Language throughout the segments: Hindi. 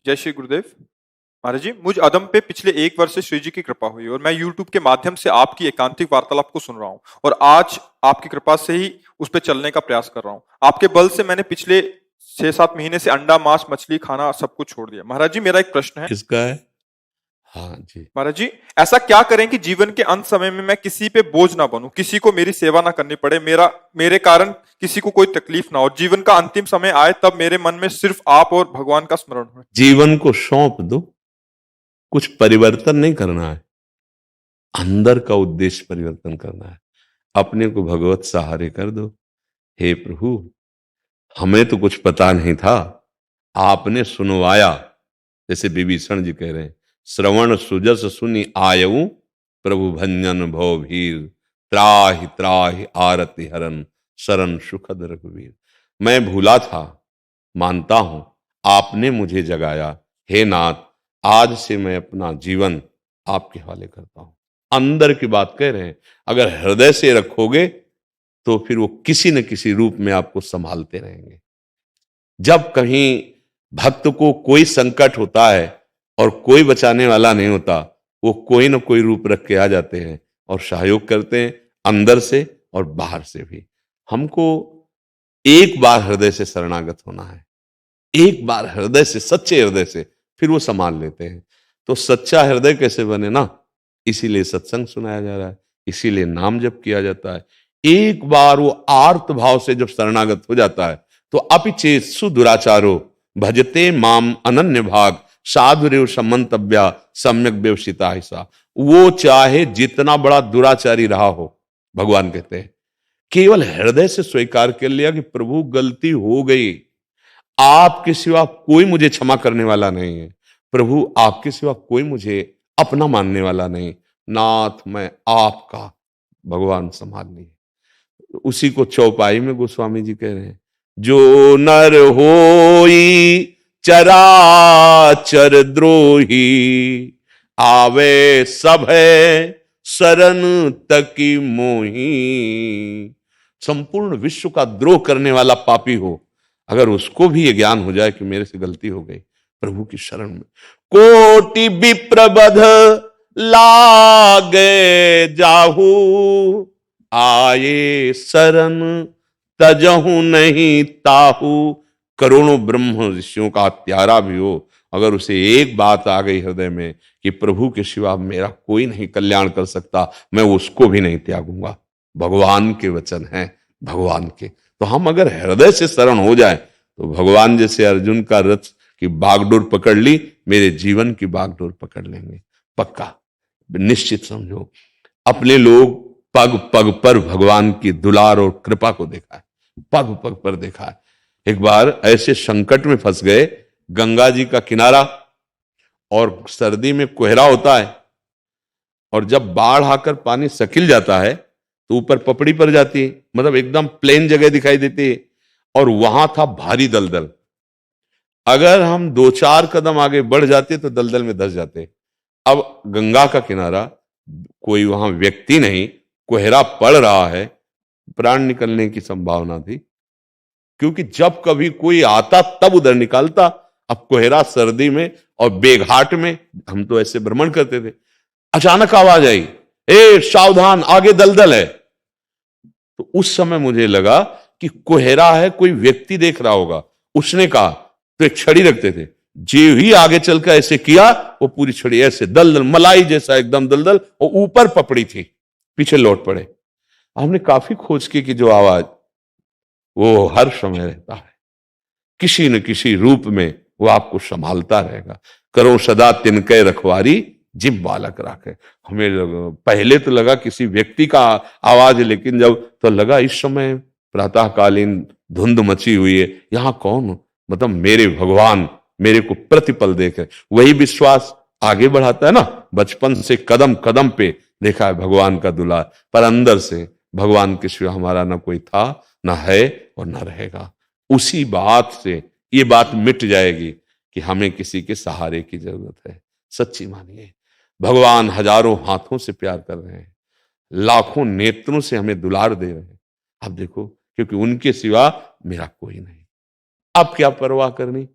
जय श्री गुरुदेव। महाराज जी, मुझ अदम पे पिछले 1 वर्ष से श्री जी की कृपा हुई और मैं यूट्यूब के माध्यम से आपकी एकांतिक वार्तालाप को सुन रहा हूँ और आज आपकी कृपा से ही उस पे चलने का प्रयास कर रहा हूँ। आपके बल से मैंने पिछले 6-7 महीने से अंडा, मांस, मछली खाना सब कुछ छोड़ दिया। महाराज जी, मेरा एक प्रश्न है। किसका है? हाँ जी। महाराज जी, ऐसा क्या करें कि जीवन के अंत समय में मैं किसी पे बोझ ना बनूं, किसी को मेरी सेवा ना करनी पड़े, मेरे कारण किसी को कोई तकलीफ ना हो, जीवन का अंतिम समय आए तब मेरे मन में सिर्फ आप और भगवान का स्मरण हो। जीवन को सौंप दो, कुछ परिवर्तन नहीं करना है, अंदर का उद्देश्य परिवर्तन करना है। अपने को भगवत सहारे कर दो। हे प्रभु, हमें तो कुछ पता नहीं था, आपने सुनवाया। जैसे विभीषण जी कह रहे हैं, श्रवण सुजस सुनि आयऊ, प्रभु भंजन भव भीर, त्राहि त्राहि आरति हरन, शरण सुखद रघुवीर। मैं भूला था, मानता हूं, आपने मुझे जगाया। हे नाथ, आज से मैं अपना जीवन आपके हवाले करता हूं। अंदर की बात कह रहे हैं, अगर हृदय से रखोगे तो फिर वो किसी न किसी रूप में आपको संभालते रहेंगे। जब कहीं भक्त को कोई संकट होता है और कोई बचाने वाला नहीं होता, वो कोई न कोई रूप रख के आ जाते हैं और सहयोग करते हैं, अंदर से और बाहर से भी। हमको एक बार हृदय से शरणागत होना है, एक बार हृदय से, सच्चे हृदय से, फिर वो संभाल लेते हैं। तो सच्चा हृदय कैसे बने ना, इसीलिए सत्संग सुनाया जा रहा है, इसीलिए नाम जप किया जाता है। एक बार वो आर्त भाव से जब शरणागत हो जाता है तो अपिचेत सुदुराचारो भजते माम अनन्य भाग, साधुरेव समंतव्या सम्यक व्यवसिता हिसा। वो चाहे जितना बड़ा दुराचारी रहा हो, भगवान कहते हैं, केवल हृदय से स्वीकार कर लिया कि प्रभु गलती हो गई, आपके सिवा कोई मुझे क्षमा करने वाला नहीं है, प्रभु आपके सिवा कोई मुझे अपना मानने वाला नहीं, नाथ मैं आपका, भगवान संभाल ली। उसी को चौपाई में गोस्वामी जी कह रहे हैं, जो नर होई चराचर द्रोही, आवे सब है शरण तकी मोही। संपूर्ण विश्व का द्रोह करने वाला पापी हो, अगर उसको भी ये ज्ञान हो जाए कि मेरे से गलती हो गई, प्रभु की शरण में कोटि विप्रबध लागे जाहू, आए शरण तजहू नहीं ताहू। करोड़ों ब्रह्म ऋषियों का प्यारा भी हो, अगर उसे एक बात आ गई हृदय में कि प्रभु के सिवा मेरा कोई नहीं कल्याण कर सकता, मैं उसको भी नहीं त्यागूंगा। भगवान के वचन हैं, भगवान के। तो हम अगर हृदय से शरण हो जाए तो भगवान जैसे अर्जुन का रथ की बागडोर पकड़ ली, मेरे जीवन की बागडोर पकड़ लेंगे, पक्का, निश्चित समझो। अपने लोग पग पग पर भगवान की दुलार और कृपा को देखा है, पग पग पर देखा है। एक बार ऐसे संकट में फंस गए, गंगा जी का किनारा और सर्दी में कोहरा होता है, और जब बाढ़ आकर पानी सकिल जाता है तो ऊपर पपड़ी पड़ जाती है, मतलब एकदम प्लेन जगह दिखाई देती है, और वहां था भारी दलदल। अगर हम 2-4 कदम आगे बढ़ जाते तो दलदल में धंस जाते। अब गंगा का किनारा, कोई वहां व्यक्ति नहीं, कोहरा पड़ रहा है, प्राण निकलने की संभावना थी, क्योंकि जब कभी कोई आता तब उधर निकालता। अब कोहरा सर्दी में और बेघाट में, हम तो ऐसे भ्रमण करते थे, अचानक आवाज आई, ए सावधान, आगे दलदल है। तो उस समय मुझे लगा कि कोहरा है, कोई व्यक्ति देख रहा होगा। उसने कहा, तो एक छड़ी रखते थे, जे ही आगे चलकर ऐसे किया, वो पूरी छड़ी ऐसे दलदल, मलाई जैसा एकदम दलदल, और ऊपर पपड़ी थी, पीछे लौट पड़े। हमने काफी खोज की कि जो आवाज, वो हर समय रहता है, किसी न किसी रूप में वो आपको संभालता रहेगा। करो सदा तिनके रखवारी, जिम बालक राखे। हमें पहले तो लगा किसी व्यक्ति का आवाज है, लेकिन जब तो लगा इस समय प्रातःकालीन धुंध मची हुई है, यहां कौन, मतलब मेरे भगवान मेरे को प्रतिपल देखे। वही विश्वास आगे बढ़ाता है ना। बचपन से कदम कदम पे देखा है भगवान का दुलार, पर अंदर से भगवान के सिवा हमारा ना कोई था, ना है और ना रहेगा। उसी बात से ये बात मिट जाएगी कि हमें किसी के सहारे की जरूरत है। सच्ची मानिए, भगवान हजारों हाथों से प्यार कर रहे हैं, लाखों नेत्रों से हमें दुलार दे रहे हैं। आप देखो, क्योंकि उनके सिवा मेरा कोई नहीं। अब क्या परवाह करनी,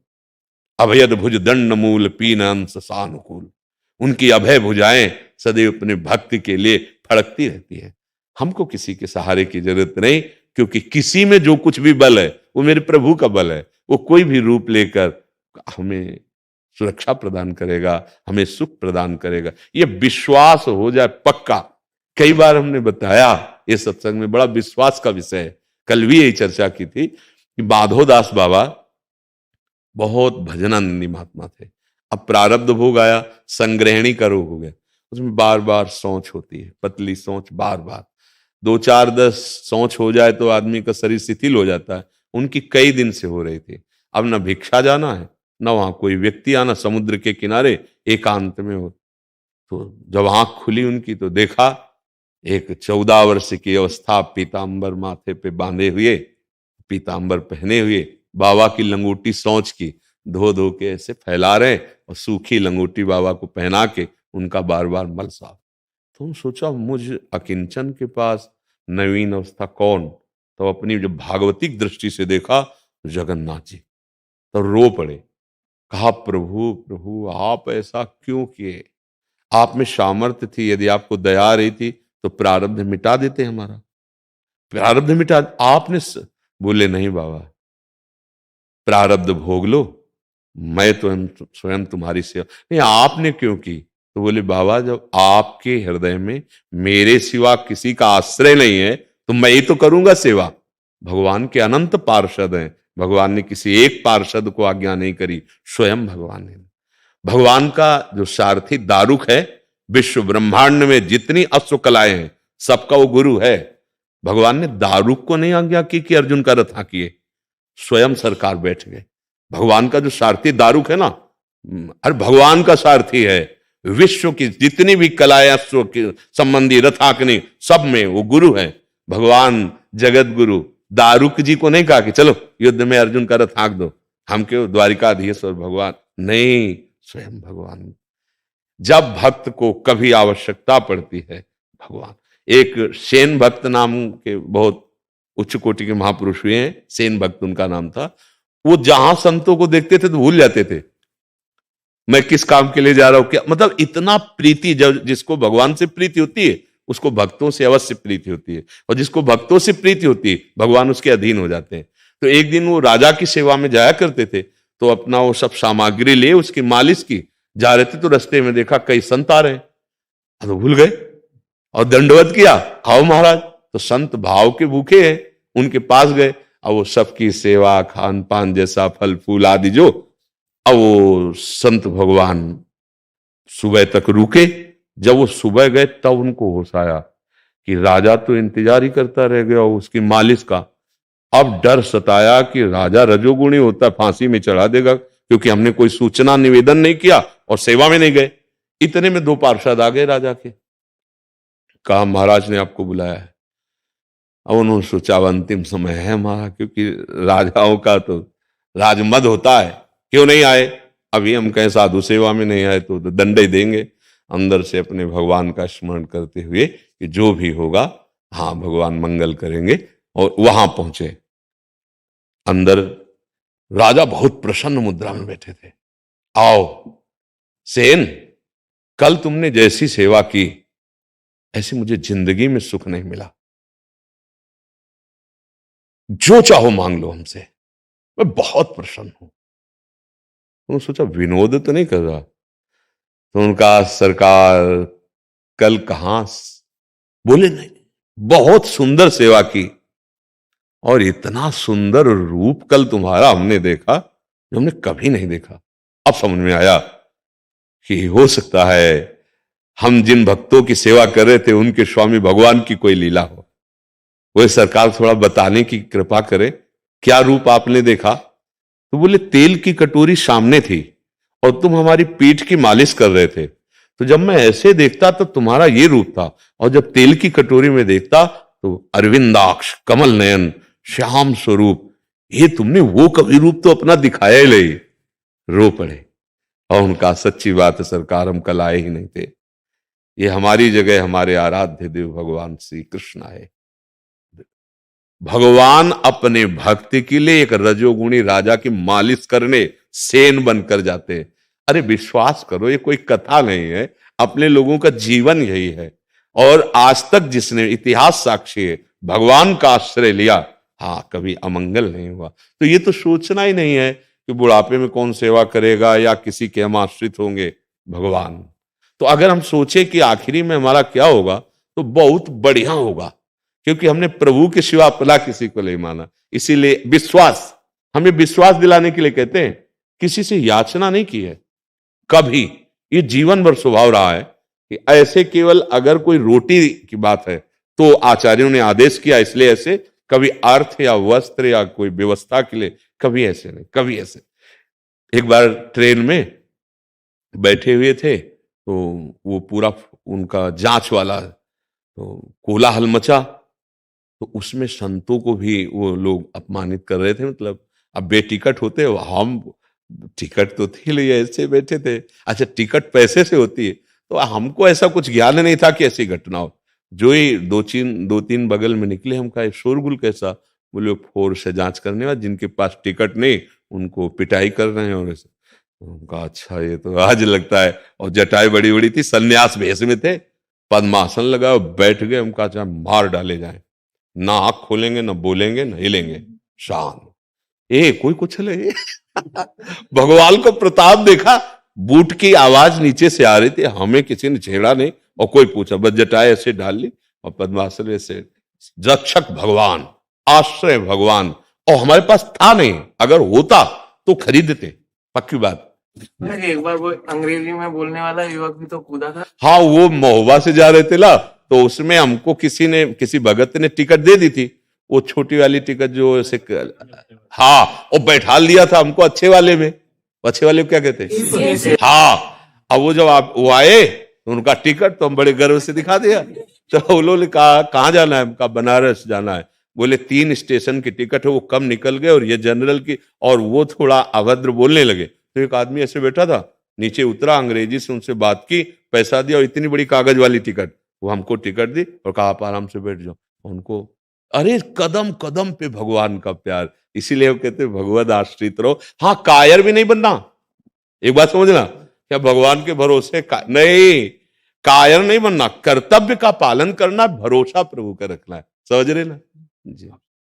अभयद भुज दंड मूल पीन अंश सानुकूल। उनकी अभय भुजाएं सदैव अपने भक्ति के लिए फड़कती रहती है। हमको किसी के सहारे की जरूरत नहीं, क्योंकि किसी में जो कुछ भी बल है वो मेरे प्रभु का बल है। वो कोई भी रूप लेकर हमें सुरक्षा प्रदान करेगा, हमें सुख प्रदान करेगा। ये विश्वास हो जाए पक्का। कई बार हमने बताया ये सत्संग में, बड़ा विश्वास का विषय है। कल भी यही चर्चा की थी कि माधोदास बाबा बहुत भजनानंदी महात्मा थे। अब प्रारब्ध भोग आया, संग्रहणी का रोग हो गया, उसमें बार बार सोच होती है, पतली सोच बार बार। 2-4-10 सोच हो जाए तो आदमी का शरीर शिथिल हो जाता है। उनकी कई दिन से हो रही थी। अब ना भिक्षा जाना है, ना वहां कोई व्यक्ति आना, समुद्र के किनारे एकांत में हो। तो जब आंख खुली उनकी तो देखा एक 14 वर्ष की अवस्था, पीतांबर माथे पे बांधे हुए, पीतांबर पहने हुए, बाबा की लंगोटी सोच की धो धो के ऐसे फैला रहे और सूखी लंगोटी बाबा को पहना के उनका बार बार मल साफ। तो सोचा मुझ अकिंचन के पास नवीन अवस्था कौन। तो अपनी जब भागवतिक दृष्टि से देखा तो जगन्नाथ जी, तो रो पड़े। कहा प्रभु प्रभु आप ऐसा क्यों किए? आप में सामर्थ्य थी, यदि आपको दया आ रही थी तो प्रारब्ध मिटा देते हमारा, प्रारब्ध मिटा आपने बोले नहीं बाबा, प्रारब्ध भोग लो, मैं तो स्वयं तुम्हारी सेवा। नहीं आपने क्यों की? तो बोले बाबा जब आपके हृदय में मेरे सिवा किसी का आश्रय नहीं है तो मैं ही तो करूंगा सेवा। भगवान के अनंत पार्षद हैं, भगवान ने किसी एक पार्षद को आज्ञा नहीं करी, स्वयं भगवान ने। भगवान का जो सारथी दारुक है, विश्व ब्रह्मांड में जितनी अश्व कलाएं हैं सबका वो गुरु है। भगवान ने दारुक को नहीं आज्ञा की कि अर्जुन का रथ हाँकिए, स्वयं सरकार बैठ गए। भगवान का जो सारथी दारुक है ना, अरे भगवान का सारथी है। विश्व की जितनी भी कलाएं अश्व के संबंधी रथ हाँकने सब में वो गुरु है। भगवान जगत गुरु दारुक जी को नहीं कहा कि चलो युद्ध में अर्जुन का रथ हाँक दो, हम क्यों द्वारिकाधीश्वर भगवान, नहीं, स्वयं भगवान। जब भक्त को कभी आवश्यकता पड़ती है भगवान। एक सेन भक्त नाम के बहुत उच्च कोटि के महापुरुष हुए हैं, सेन भक्त उनका नाम था। वो जहां संतों को देखते थे तो भूल जाते थे मैं किस काम के लिए जा रहा हूं, क्या मतलब इतना प्रीति। जब जिसको भगवान से प्रीति होती है उसको भक्तों से अवश्य प्रीति होती है, और जिसको भक्तों से प्रीति होती है भगवान उसके अधीन हो जाते हैं। तो एक दिन वो राजा की सेवा में जाया करते थे, तो अपना वो सब सामग्री ले उसकी मालिश की जा रहे थे, तो रास्ते में देखा कई संत आ रहे, तो भूल गए और दंडवत किया, आओ महाराज। तो संत भाव के भूखे हैं, उनके पास गए, अब वो सबकी सेवा खान पान जैसा फल फूल आदि जो, अब वो संत भगवान सुबह तक रुके। जब वो सुबह गए तब उनको होश आया कि राजा तो इंतजार ही करता रह गया उसकी मालिश का। अब डर सताया कि राजा रजोगुणी होता है, फांसी में चढ़ा देगा, क्योंकि हमने कोई सूचना निवेदन नहीं किया और सेवा में नहीं गए। इतने में 2 पार्षद आ गए राजा के, कहा महाराज ने आपको बुलाया है। अब उन्होंने सोचा अंतिम समय है हमारा, क्योंकि राजाओं का तो राजमद होता है, क्यों नहीं आए। अभी हम कहें साधु सेवा में नहीं आए तो दंड ही देंगे। अंदर से अपने भगवान का स्मरण करते हुए कि जो भी होगा हाँ भगवान मंगल करेंगे, और वहां पहुंचे। अंदर राजा बहुत प्रसन्न मुद्रा में बैठे थे। आओ सेन, कल तुमने जैसी सेवा की ऐसी मुझे जिंदगी में सुख नहीं मिला, जो चाहो मांग लो हमसे, मैं बहुत प्रसन्न हूं। उन्होंने सोचा विनोद तो नहीं कर रहा, तो उनका सरकार कल कहां, बोले नहीं, बहुत सुंदर सेवा की और इतना सुंदर रूप कल तुम्हारा हमने देखा जो हमने कभी नहीं देखा। अब समझ में आया कि हो सकता है हम जिन भक्तों की सेवा कर रहे थे उनके स्वामी भगवान की कोई लीला हो। वह सरकार थोड़ा बताने की कृपा करे, क्या रूप आपने देखा? तो बोले तेल की कटोरी सामने थी और तुम हमारी पीठ की मालिश कर रहे थे, तो जब मैं ऐसे देखता तो तुम्हारा ये रूप था, और जब तेल की कटोरी में देखता तो अरविंदाक्ष कमल नयन श्याम स्वरूप, ये तुमने वो कभी रूप तो अपना दिखाया ही नहीं। रो पड़े और उनका सच्ची बात है सरकार, हम कल आए ही नहीं थे, ये हमारी जगह हमारे आराध्य देव भगवान श्री कृष्ण आए। भगवान अपने भक्ति के लिए एक रजोगुणी राजा की मालिश करने सेन बनकर जाते हैं। अरे विश्वास करो, ये कोई कथा नहीं है, अपने लोगों का जीवन यही है। और आज तक जिसने, इतिहास साक्षी है, भगवान का आश्रय लिया, हाँ कभी अमंगल नहीं हुआ। तो ये तो सोचना ही नहीं है कि बुढ़ापे में कौन सेवा करेगा या किसी के हम आश्रित होंगे, भगवान। तो अगर हम सोचे कि आखिरी में हमारा क्या होगा, तो बहुत बढ़िया होगा, क्योंकि हमने प्रभु के सिवा अपना किसी को नहीं माना। इसीलिए विश्वास, हमें विश्वास दिलाने के लिए कहते हैं, किसी से याचना नहीं की है कभी। ये जीवन भर स्वभाव रहा है कि ऐसे केवल अगर कोई रोटी की बात है तो आचार्यों ने आदेश किया, इसलिए ऐसे, कभी अर्थ या वस्त्र या कोई व्यवस्था के लिए कभी ऐसे नहीं, कभी ऐसे। एक बार ट्रेन में बैठे हुए थे, तो वो पूरा उनका जांच वाला, तो कोलाहल मचा, तो उसमें संतों को भी वो लोग अपमानित कर रहे थे। मतलब अब बेटिकट होते, हम टिकट तो थी नहीं, ऐसे बैठे थे। अच्छा टिकट पैसे से होती है, तो हमको ऐसा कुछ ज्ञान नहीं था कि ऐसी घटना हो। जो ही दो तीन बगल में निकले, हम कहा शोरगुल कैसा? बोले फोर्स से जांच करने वाले, जिनके पास टिकट नहीं उनको पिटाई कर रहे हैं। और ऐसे उनका, अच्छा ये तो आज लगता है। और जटाई बड़ी बड़ी थी, सन्यास भेष में थे, पद्मासन लगा बैठ गए। हम कहा चाहे मार डाले जाए, ना आंख खोलेंगे, ना बोलेंगे, ना हिलेंगे, शांत। कोई कुछ ले भगवान को प्रताप देखा, बूट की आवाज नीचे से आ रही थी, हमें किसी ने छेड़ा नहीं और कोई पूछा, बस जटाए ऐसे डाल ली और पद्मासन ऐसे। रक्षक भगवान, आश्रय भगवान। और हमारे पास था नहीं, अगर होता तो खरीदते, पक्की बात। एक बार वो अंग्रेजी में बोलने वाला युवक भी तो कूदा था। हाँ, वो महोबा से जा रहे थे ना, तो उसमें हमको किसी भगत ने टिकट दे दी थी, वो छोटी वाली टिकट जो ऐसे, हाँ, और बैठा लिया था हमको अच्छे वाले में। अच्छे वाले को क्या कहते हैं? हाँ। अब वो जब वो आए तो उनका टिकट तो हम बड़े गर्व से दिखा दिया। तो उन्होंने कहा कहाँ जाना है? कहा बनारस जाना है। बोले 3 स्टेशन की टिकट है, वो कम निकल गए और ये जनरल की, और वो थोड़ा अभद्र बोलने लगे। तो एक आदमी ऐसे बैठा था, नीचे उतरा, अंग्रेजी से उनसे बात की, पैसा दिया और इतनी बड़ी कागज वाली टिकट, वो हमको टिकट दी और कहा आप आराम से बैठ जाओ। उनको, अरे कदम कदम पे भगवान का प्यार। इसीलिए वो कहते भगवद आश्रित रहो। हाँ, कायर भी नहीं बनना। एक बात समझना, क्या भगवान के भरोसे नहीं, कायर नहीं बनना, कर्तव्य का पालन करना, भरोसा प्रभु का रखना है। समझ रहे ना जी।